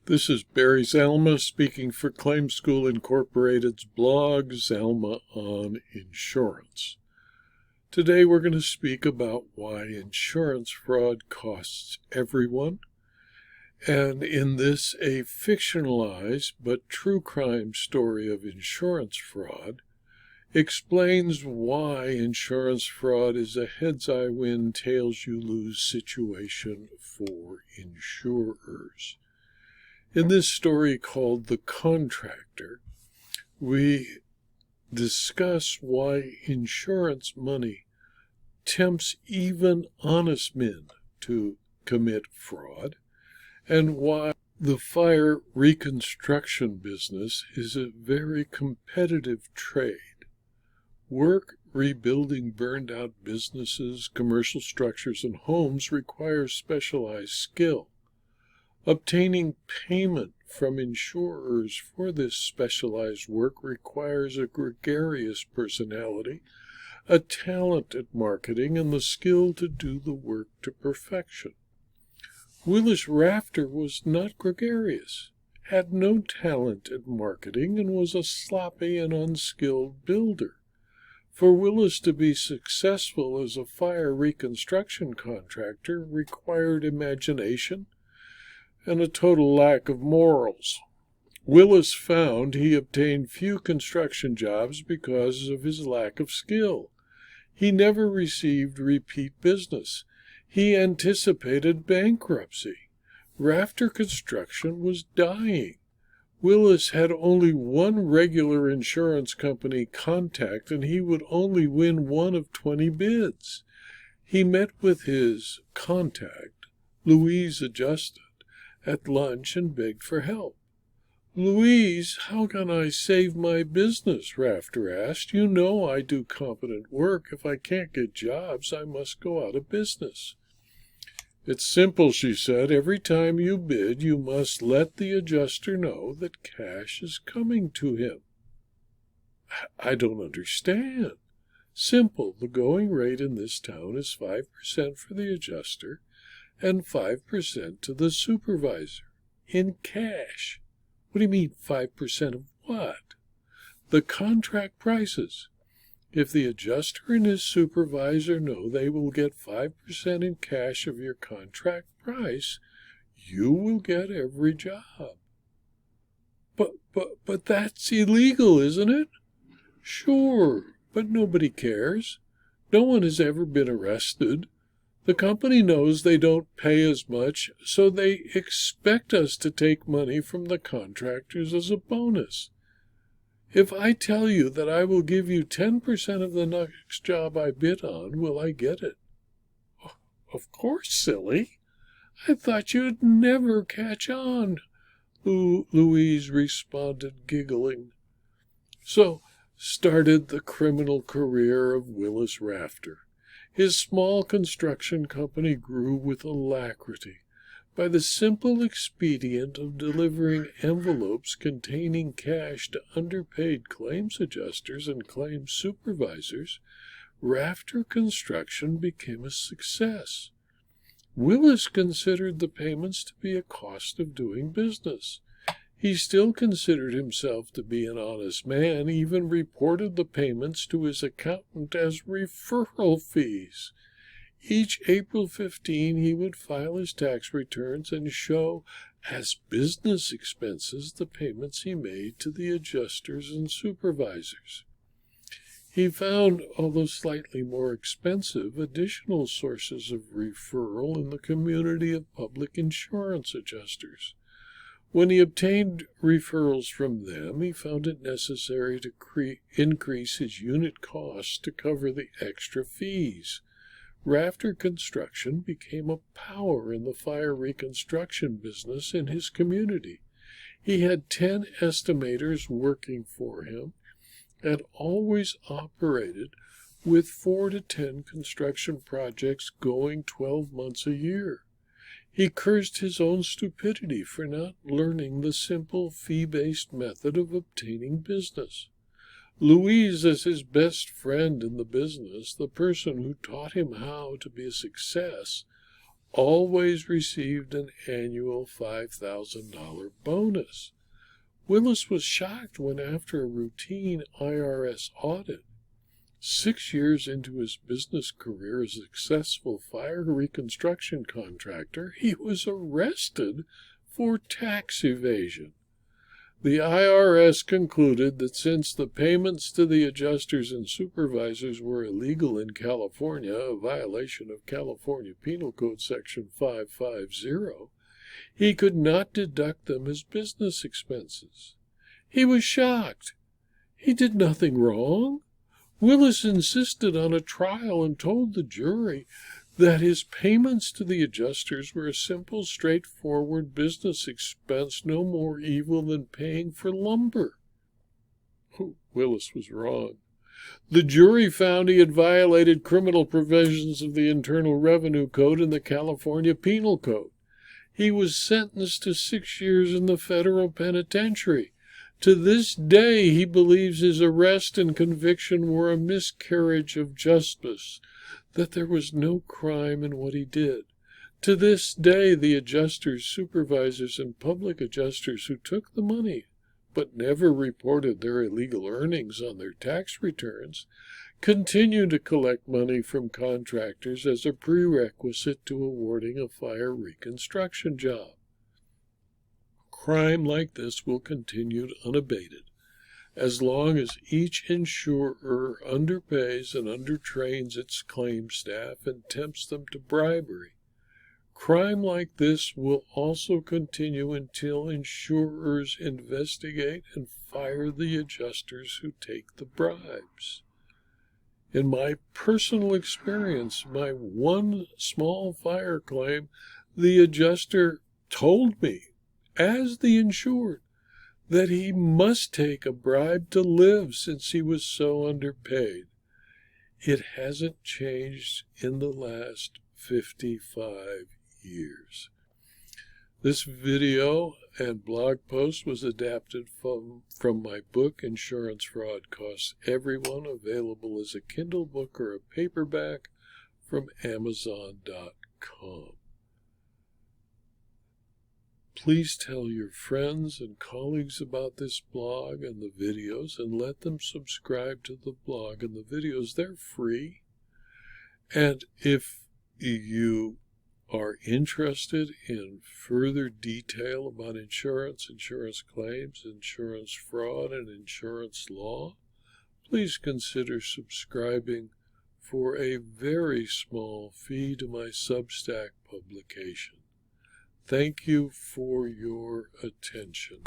This is Barry Zalma speaking for Claim School Incorporated's blog, Zalma on Insurance. Today we're going to speak about why insurance fraud costs everyone, and in this a fictionalized but true crime story of insurance fraud explains why insurance fraud is a heads-I-win, tails-you-lose situation for insurers. In this story called The Contractor, we discuss why insurance money tempts even honest men to commit fraud, and why the fire reconstruction business is a very competitive trade. Work rebuilding burned-out businesses, commercial structures, and homes requires specialized skill. Obtaining payment from insurers for this specialized work requires a gregarious personality, a talent at marketing, and the skill to do the work to perfection. Willis Rafter was not gregarious, had no talent at marketing, and was a sloppy and unskilled builder. For Willis to be successful as a fire reconstruction contractor required imagination and a total lack of morals. Willis found he obtained few construction jobs because of his lack of skill. He never received repeat business. He anticipated bankruptcy. Rafter Construction was dying. Willis had only one regular insurance company contact, and he would only win one of 20 bids. He met with his contact, Louise Adjusted, at lunch and begged for help. "Louise, how can I save my business?" Rafter asked. "You know I do competent work. If I can't get jobs, I must go out of business." "It's simple," she said. "Every time you bid, you must let the adjuster know that cash is coming to him." "I don't understand." "Simple. The going rate in this town is 5% for the adjuster and 5% to the supervisor, in cash." "What do you mean, 5% of what?" "The contract prices. If the adjuster and his supervisor know they will get 5% in cash of your contract price, you will get every job." But that's illegal, isn't it?" "Sure, but nobody cares. No one has ever been arrested. The company knows they don't pay as much, so they expect us to take money from the contractors as a bonus. If I tell you that I will give you 10% of the next job I bid on, will I get it?" "Of course, silly. I thought you'd never catch on," Louise responded, giggling. So started the criminal career of Willis Rafter. His small construction company grew with alacrity. By the simple expedient of delivering envelopes containing cash to underpaid claims adjusters and claims supervisors, Rafter Construction became a success. Willis considered the payments to be a cost of doing business. He still considered himself to be an honest man, even reported the payments to his accountant as referral fees. Each April 15 he would file his tax returns and show as business expenses the payments he made to the adjusters and supervisors. He found, although slightly more expensive, additional sources of referral in the community of public insurance adjusters. When he obtained referrals from them, he found it necessary to increase his unit costs to cover the extra fees. Rafter Construction became a power in the fire reconstruction business in his community. He had 10 estimators working for him and always operated with 4 to 10 construction projects going 12 months a year. He cursed his own stupidity for not learning the simple fee-based method of obtaining business. Louise, as his best friend in the business, the person who taught him how to be a success, always received an annual $5,000 bonus. Willis was shocked when, after a routine IRS audit, 6 years into his business career as a successful fire reconstruction contractor, he was arrested for tax evasion. The IRS concluded that since the payments to the adjusters and supervisors were illegal in California, a violation of California Penal Code Section 550, he could not deduct them as business expenses. He was shocked. He did nothing wrong. Willis insisted on a trial and told the jury that his payments to the adjusters were a simple, straightforward business expense, no more evil than paying for lumber. Willis was wrong. The jury found he had violated criminal provisions of the Internal Revenue Code and the California Penal Code. He was sentenced to 6 years in the federal penitentiary. To this day, he believes his arrest and conviction were a miscarriage of justice, that there was no crime in what he did. To this day, the adjusters, supervisors, and public adjusters who took the money but never reported their illegal earnings on their tax returns continue to collect money from contractors as a prerequisite to awarding a fire reconstruction job. Crime like this will continue unabated as long as each insurer underpays and undertrains its claim staff and tempts them to bribery. Crime like this will also continue until insurers investigate and fire the adjusters who take the bribes. In my personal experience, my one small fire claim, the adjuster told me, as the insured, that he must take a bribe to live since he was so underpaid. It hasn't changed in the last 55 years. This video and blog post was adapted from my book, Insurance Fraud Costs Everyone, available as a Kindle book or a paperback from Amazon.com. Please tell your friends and colleagues about this blog and the videos, and let them subscribe to the blog and the videos. They're free. And if you are interested in further detail about insurance, insurance claims, insurance fraud, and insurance law, please consider subscribing for a very small fee to my Substack publication. Thank you for your attention.